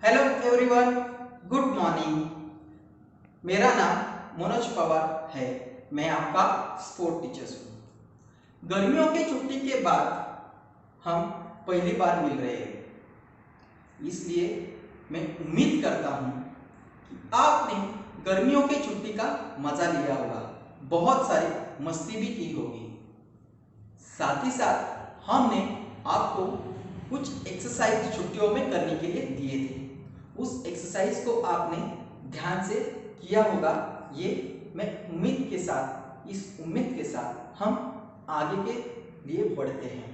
Hello everyone, good morning. मेरा नाम मनोज पवार है। मैं आपका स्पोर्ट टीचर हूँ। गर्मियों की छुट्टी के बाद हम पहली बार मिल रहे हैं, इसलिए मैं उम्मीद करता हूँ कि आपने गर्मियों की छुट्टी का मजा लिया होगा, बहुत सारी मस्ती भी की होगी। साथ ही साथ हमने आपको कुछ एक्सरसाइज छुट्टियों में करने के लिए दिए थे। उस एक्सरसाइज को आपने ध्यान से किया होगा। ये मैं इस उम्मीद के साथ हम आगे के लिए बढ़ते हैं।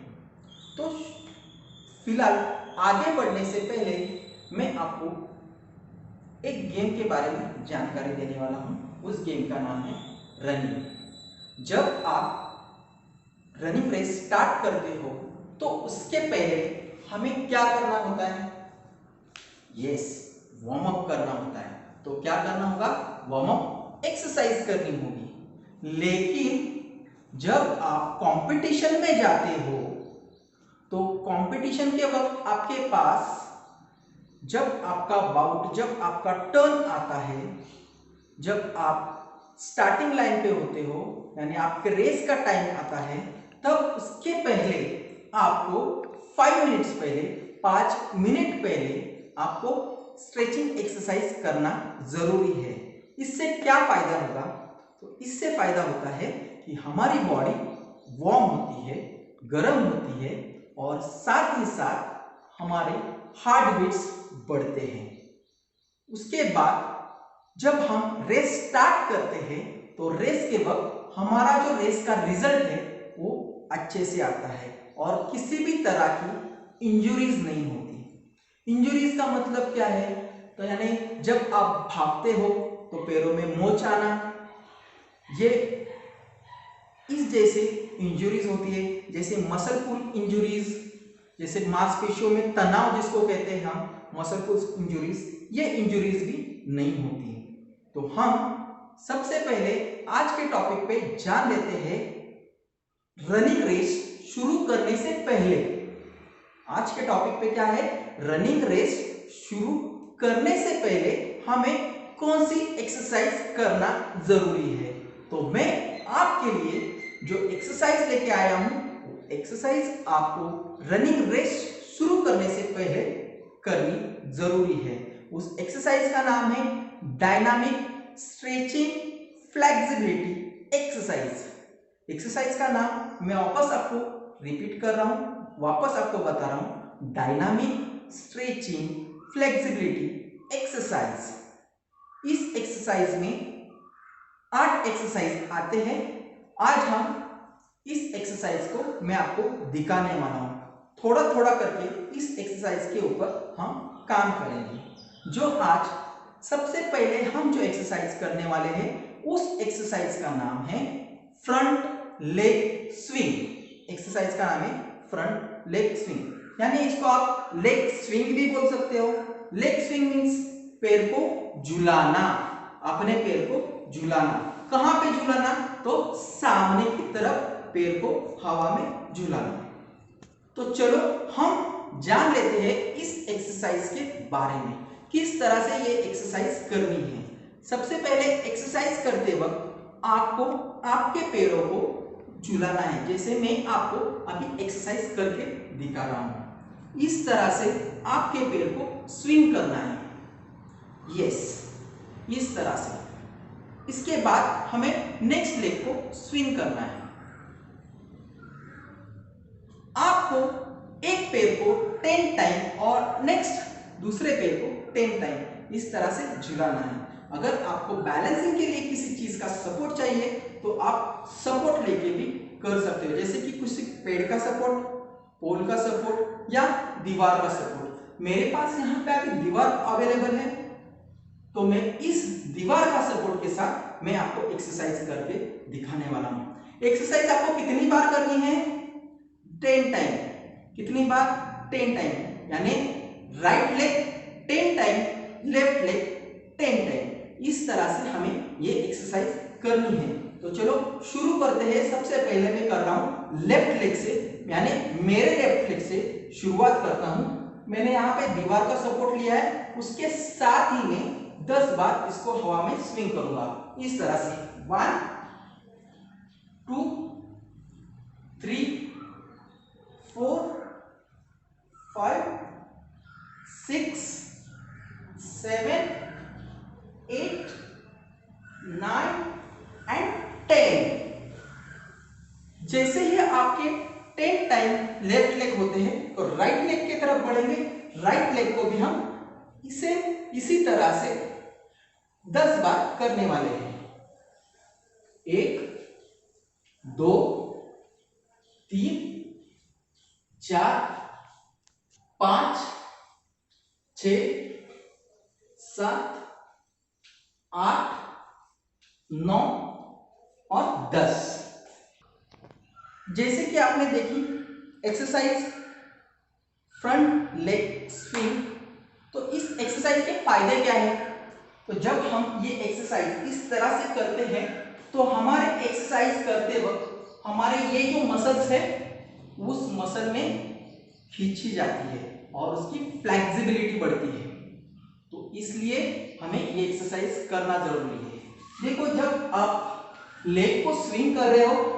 तो फिलहाल आगे बढ़ने से पहले मैं आपको एक गेम के बारे में जानकारी देने वाला हूँ। उस गेम का नाम है रनिंग। जब आप रनिंग रेस स्टार्ट करते हो तो उसके पहले हमें क्या करना होता है? यस, वार्म अप करना होता है। तो क्या करना होगा? वार्म अप एक्सरसाइज करनी होगी। लेकिन जब आप कंपटीशन में जाते हो तो कंपटीशन के वक्त आपके पास जब आपका टर्न आता है, जब आप स्टार्टिंग लाइन पे होते हो, यानी आपके रेस का टाइम आता है, तब उसके पहले आपको 5 मिनट्स पहले 5 मिनट पहले आपको स्ट्रेचिंग एक्सरसाइज करना जरूरी है। इससे क्या फायदा होगा? तो इससे फायदा होता है कि हमारी बॉडी वार्म होती है, गर्म होती है और साथ ही साथ हमारे हार्ट बीट्स बढ़ते हैं। उसके बाद जब हम रेस स्टार्ट करते हैं तो रेस के वक्त हमारा जो रेस का रिजल्ट है वो अच्छे से आता है और किसी भी तरह की इंजुरीज नहीं होती। इंजुरीज का मतलब क्या है? तो यानी जब आप भागते हो तो पैरों में मोच आना, ये इस जैसे इंजुरीज होती है, जैसे मसल पुल इंजुरीज, जैसे मांसपेशियों में तनाव जिसको कहते हैं हम मसल पुल इंजुरीज, ये इंजुरीज भी नहीं होती। तो हम सबसे पहले आज के टॉपिक पे जान लेते हैं रनिंग रेस शुरू करने से पहले। आज के टॉपिक पे क्या है? रनिंग रेस शुरू करने से पहले हमें कौन सी एक्सरसाइज करना जरूरी है। तो मैं आपके लिए जो एक्सरसाइज लेके आया हूं, एक्सरसाइज आपको रनिंग रेस शुरू करने से पहले करनी जरूरी है। उस एक्सरसाइज का नाम है dynamic stretching flexibility exercise. Exercise का नाम मैं वापस आपको रिपीट कर रहा हूं, वापस आपको बता रहा हूं, डायनामिक स्ट्रेचिंग फ्लेक्सिबिलिटी एक्सरसाइज। इस एक्सरसाइज में 8 एक्सरसाइज आते हैं। आज हम इस एक्सरसाइज को मैं आपको दिखाने वाला हूं। थोड़ा थोड़ा करके इस एक्सरसाइज के ऊपर हम काम करेंगे। जो आज सबसे पहले हम जो एक्सरसाइज करने वाले हैं उस एक्सरसाइज का नाम है फ्रंट लेग स्विंग। एक्सरसाइज का नाम है फ्रंट लेग स्विंग, यानी इसको आप लेग स्विंग भी बोल सकते हो। लेग स्विंग मींस पैर को झुलाना, अपने पैर को झुलाना। कहां पे झुलाना? तो सामने की तरफ पैर को हवा में झुलाना। तो चलो हम जान लेते हैं इस एक्सरसाइज के बारे में, किस तरह से ये एक्सरसाइज करनी है। सबसे पहले एक्सरसाइज करते वक्त आपको आपके पैरों को झुलाना है, जैसे मैं आपको अभी एक्सरसाइज करके दिखा रहा हूं। इस तरह से आपके पैर को स्विंग करना है। यस, इस तरह से। इसके बाद हमें नेक्स्ट लेग को स्विंग करना है। आपको एक पैर को 10 टाइम और नेक्स्ट दूसरे पैर को 10 टाइम इस तरह से झुलाना है। अगर आपको बैलेंसिंग के लिए किसी चीज का सपोर्ट चाहिए तो आप सपोर्ट लेके भी कर सकते हो, जैसे कि कुछ पेड़ का सपोर्ट, पोल का सपोर्ट या दीवार का सपोर्ट। मेरे पास यहाँ पे अभी दीवार अवेलेबल है, तो मैं इस दीवार का सपोर्ट के साथ मैं आपको एक्सरसाइज करके दिखाने वाला हूं। एक्सरसाइज आपको कितनी बार करनी है? 10 टाइम। कितनी बार? 10 टाइम, यानी right leg 10 time, left leg 10 time. इस तरह से हमें ये एक्सरसाइज करनी है। तो चलो शुरू करते हैं। सबसे पहले मैं कर रहा हूं लेफ्ट लेग से, यानी मेरे लेफ्ट लेग से शुरुआत करता हूं। मैंने यहाँ पे दीवार का सपोर्ट लिया है, उसके साथ ही में 10 बार इसको हवा में स्विंग करूंगा इस तरह से। 1 2 3 4 5 6 7 8 9 एंड 10। जैसे ही आपके 10 टाइम लेफ्ट लेग होते हैं तो राइट लेग की तरफ बढ़ेंगे। राइट लेग को भी हम इसे इसी तरह से 10 बार करने वाले हैं। 1 2 3 4 5 6 7 8 9 और 10। जैसे कि आपने देखी एक्सरसाइज फ्रंट लेग स्विंग, तो इस एक्सरसाइज के फायदे क्या है? तो जब हम ये एक्सरसाइज इस तरह से करते हैं तो हमारे एक्सरसाइज करते वक्त हमारे ये जो मसल्स है उस मसल में खींची जाती है और उसकी फ्लेक्सिबिलिटी बढ़ती है। तो इसलिए हमें ये एक्सरसाइज करना जरूरी है। देखो, जब आप लेग को स्विंग कर रहे हो,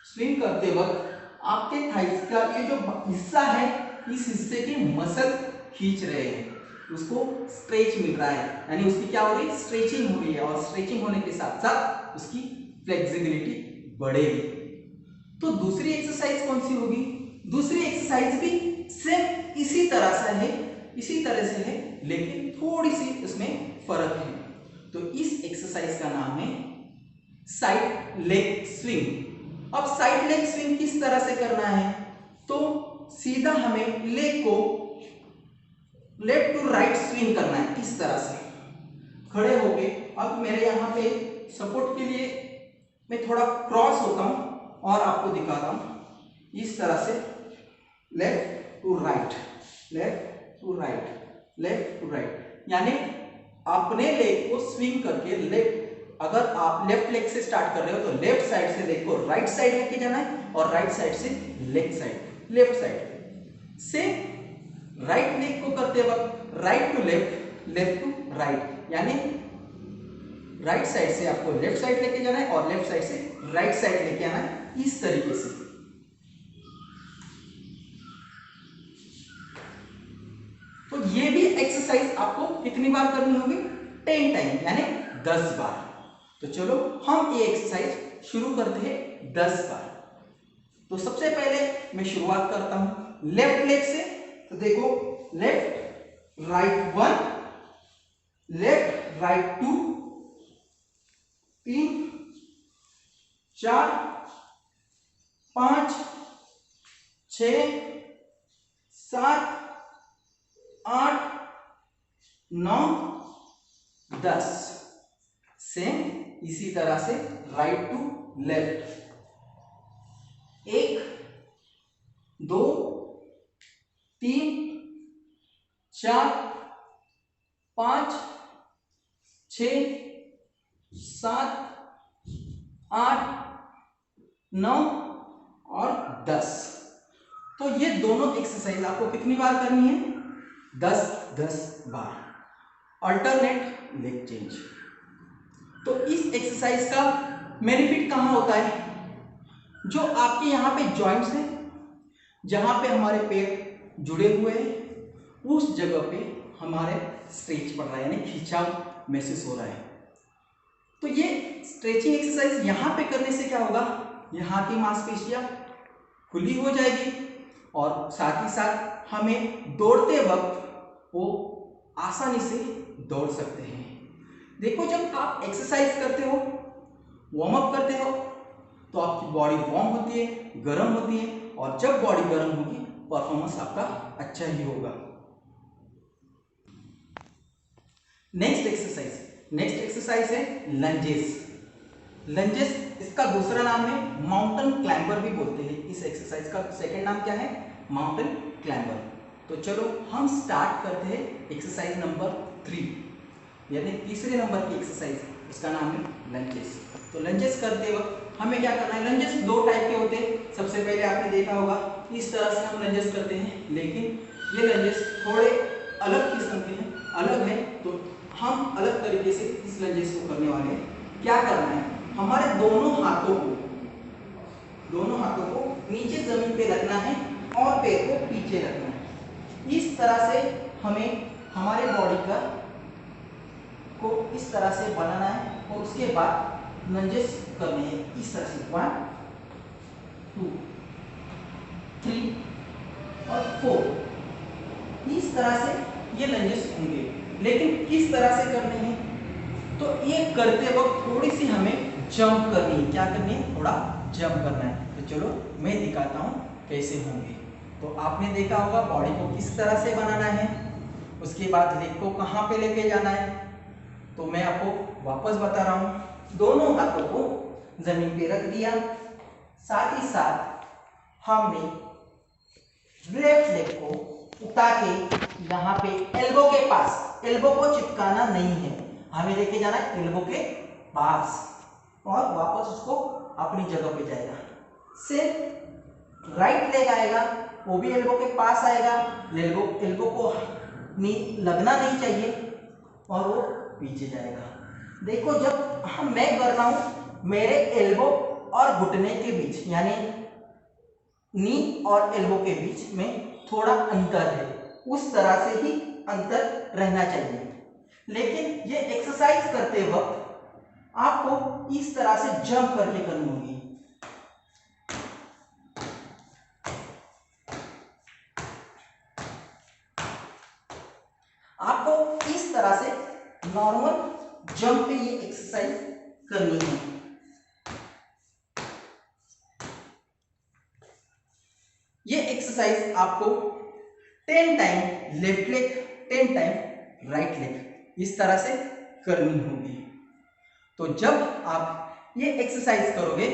स्विंग करते वक्त आपके थाइस का ये जो हिस्सा है, इस हिस्से के मसल खींच रहे हैं, उसको स्ट्रेच मिल रहा है, यानी उसकी क्या हो रही है? स्ट्रेचिंग हो रही है। और स्ट्रेचिंग होने के साथ साथ उसकी फ्लेक्सिबिलिटी बढ़ेगी। तो दूसरी एक्सरसाइज कौन सी होगी? दूसरी एक्सरसाइज भी सेम इसी तरह से है, इसी तरह से है, लेकिन थोड़ी सी इसमें फर्क है। तो इस एक्सरसाइज का नाम है साइड लेग स्विंग। अब साइड लेग स्विंग किस तरह से करना है? तो सीधा हमें लेग को लेफ्ट टू राइट स्विंग करना है इस तरह से खड़े होके। अब मेरे यहाँ पे सपोर्ट के लिए मैं थोड़ा क्रॉस होता हूँ और आपको दिखाता हूँ इस तरह से, left to right, left to right, left to right, यानी अपने लेग को स्विंग करके लेफ्ट, अगर आप लेफ्ट लेग से स्टार्ट कर रहे हो तो लेफ्ट साइड से लेग को राइट साइड लेके जाना है और राइट साइड से लेग साइड, लेफ्ट साइड से। राइट लेग को करते वक्त right to left, left to right, यानी राइट साइड से आपको लेफ्ट साइड लेके जाना है और लेफ्ट साइड से राइट साइड लेके आना है इस तरीके से। तो ये भी एक्सरसाइज आपको कितनी बार करनी होगी? 10 टाइम, यानी 10 बार। तो चलो हम ये एक्सरसाइज शुरू करते हैं 10 बार। तो सबसे पहले मैं शुरुआत करता हूं लेफ्ट लेग से। तो देखो, left right 1, left right 2, 3 4 5 6 7 8 9 10। Same इसी तरह से राइट टू लेफ्ट, 1 2 3 4 5 6 7 8 9 और 10। तो ये दोनों एक्सरसाइज आपको कितनी बार करनी है? 10 बार, अल्टरनेट लेग चेंज। तो इस एक्सरसाइज का बेनिफिट कहाँ होता है? जो आपके यहाँ पे जॉइंट्स हैं, जहाँ पे हमारे पैर जुड़े हुए हैं, उस जगह पे हमारे स्ट्रेच पड़ रहा है, यानी खिंचाव महसूस हो रहा है। तो ये स्ट्रेचिंग एक्सरसाइज यहाँ पे करने से क्या होगा? यहाँ की मांसपेशियाँ खुली हो जाएगी और साथ ही साथ हमें दौड़ते वक्त वो आसानी से दौड़ सकते हैं। देखो, जब आप एक्सरसाइज करते हो, वार्म अप करते हो, तो आपकी बॉडी वार्म होती है, गर्म होती है, और जब बॉडी गर्म होगी परफॉर्मेंस आपका अच्छा ही होगा। नेक्स्ट एक्सरसाइज है लंजेस। लंजेस, इसका दूसरा नाम है माउंटेन क्लाइंबर भी बोलते हैं। इस एक्सरसाइज का सेकंड नाम क्या है? Mountain climber. तो चलो हम स्टार्ट करते हैं एक्सरसाइज नंबर 3, यानी तीसरे नंबर की एक्सरसाइज, उसका नाम है लंजेस। तो लंजेस करते वक्त हमें क्या करना है? लंजेस 2 टाइप के होते हैं। सबसे पहले आपने देखा होगा इस तरह से हम लंजेस करते हैं, लेकिन ये लंजेस थोड़े अलग किस्म के हैं, अलग है, तो हम अलग तरीके से इस लंजेस को करने वाले हैं। क्या करना है, हमारे दोनों हाथों को नीचे जमीन पे रखना है और पैर को पीछे रखना है। इस तरह से हमें हमारे बॉडी को इस तरह से बनाना है और उसके बाद लंजेस करने हैं इस तरह से 1 2 3 और 4। इस तरह से ये लंजेस होंगे। लेकिन किस तरह से करने हैं, तो ये करते वक्त थोड़ी सी हमें जंप करनी है। क्या करनी है, थोड़ा जंप करना है। तो चलो मैं दिखाता हूँ कैसे होंगे। तो आपने देखा होगा बॉडी को किस तरह से बनाना है, उसके बाद लेग को कहाँ पे लेके जाना है। तो मैं आपको वापस बता रहा हूँ। दोनों हाथों को जमीन पे रख दिया, साथ ही साथ हमने लेफ्ट लेग को उठा के यहाँ पे एल्बो के पास, एल्बो को चिपकाना नहीं है, हमें लेके जाना है एल्बो के पास और वापस उसको अपनी जगह पे जाएगा। सिर्फ राइट लेग आएगा, वो भी एल्बो के पास आएगा, एल्बो को लगना नहीं चाहिए और वो पीछे जाएगा। देखो जब मैं कर रहा हूं, मेरे एल्बो और घुटने के बीच यानी नी और एल्बो के बीच में थोड़ा अंतर है, उस तरह से ही अंतर रहना चाहिए। लेकिन ये एक्सरसाइज करते वक्त आपको इस तरह से जंप करके करनी होगी। आपको इस तरह से नॉर्मल जंप पे ये एक्सरसाइज करनी है। ये एक्सरसाइज आपको 10 time left leg 10 time right leg इस तरह से करनी होगी। तो जब आप ये एक्सरसाइज करोगे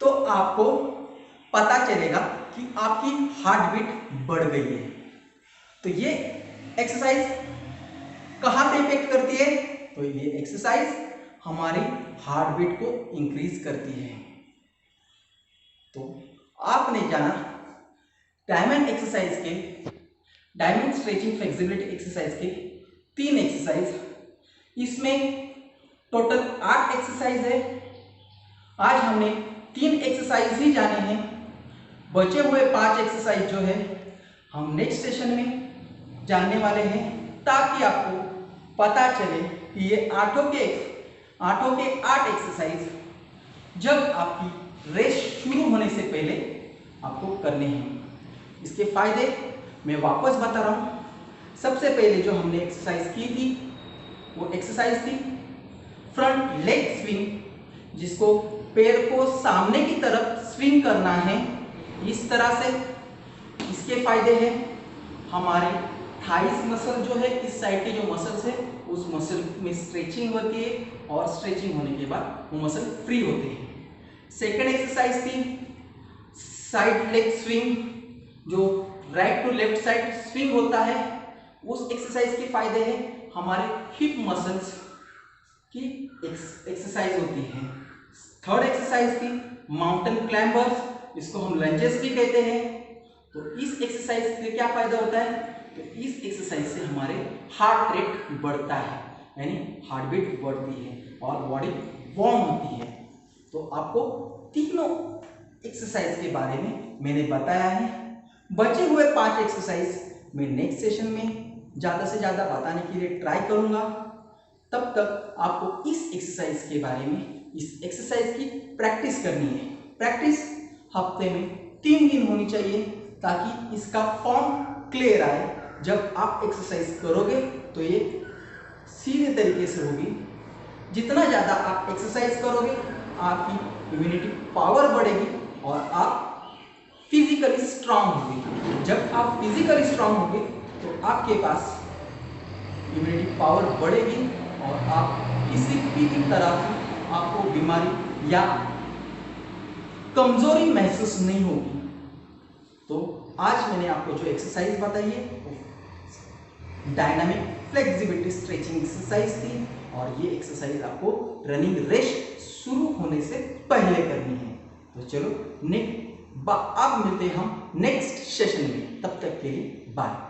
तो आपको पता चलेगा कि आपकी हार्ट बीट बढ़ गई है। तो ये एक्सरसाइज कहाँ पे इफेक्ट करती है, तो ये एक्सरसाइज हमारी हार्ट बीट को इंक्रीज करती है। तो आपने जाना डायमंड एक्सरसाइज के, डायमंड स्ट्रेचिंग फ्लेक्सिबिलिटी एक्सरसाइज के 3 एक्सरसाइज, इसमें टोटल 8 एक्सरसाइज है। आज हमने 3 एक्सरसाइज ही जाने हैं, बचे हुए 5 एक्सरसाइज जो है हम नेक्स्ट सेशन में जानने वाले हैं, ताकि आपको पता चले कि ये आठों के 8 एक्सरसाइज जब आपकी रेस शुरू होने से पहले आपको करने हैं। इसके फायदे मैं वापस बता रहा हूँ। सबसे पहले जो हमने एक्सरसाइज की थी वो एक्सरसाइज थी फ्रंट लेग स्विंग, जिसको पैर को सामने की तरफ स्विंग करना है इस तरह से। इसके फायदे हैं, हमारे थाइस मसल जो है, इस साइड के जो मसल्स है उस मसल में स्ट्रेचिंग होती है और स्ट्रेचिंग होने के बाद वो मसल फ्री होते हैं। सेकंड एक्सरसाइज थी साइड लेग स्विंग, जो right to left side swing होता है। उस एक्सरसाइज के फायदे हैं, हमारे हिप मसल्स की एक्सरसाइज होती है। थर्ड एक्सरसाइज थी माउंटेन क्लाइंबर्स, इसको हम लंजेस भी कहते हैं। तो इस एक्सरसाइज से क्या फायदा होता है, तो इस एक्सरसाइज से हमारे हार्ट रेट बढ़ता है, यानी हार्ट बीट बढ़ती है और बॉडी वार्म होती है। तो आपको तीनों एक्सरसाइज के बारे में मैंने बताया है। बचे हुए 5 एक्सरसाइज मैं नेक्स्ट सेशन में ज़्यादा से ज़्यादा बताने के लिए ट्राई करूँगा। तब तक आपको इस एक्सरसाइज के बारे में, इस एक्सरसाइज की प्रैक्टिस करनी है। प्रैक्टिस हफ्ते में 3 दिन होनी चाहिए, ताकि इसका फॉर्म क्लियर आए। जब आप एक्सरसाइज करोगे तो ये सीधे तरीके से होगी। जितना ज़्यादा आप एक्सरसाइज करोगे आपकी इम्यूनिटी पावर बढ़ेगी और आप फिजिकली स्ट्रांग होंगे। जब आप फिजिकली स्ट्रांग होंगे तो आपके पास इम्यूनिटी पावर बढ़ेगी और आप किसी भी तरह की आपको बीमारी या कमजोरी महसूस नहीं होगी। तो आज मैंने आपको जो एक्सरसाइज बताई है वो डायनामिक फ्लेक्सिबिलिटी स्ट्रेचिंग एक्सरसाइज थी, और ये एक्सरसाइज आपको रनिंग रेस शुरू होने से पहले करनी है। तो चलो अब मिलते हैं हम नेक्स्ट सेशन में। तब तक के लिए बाय।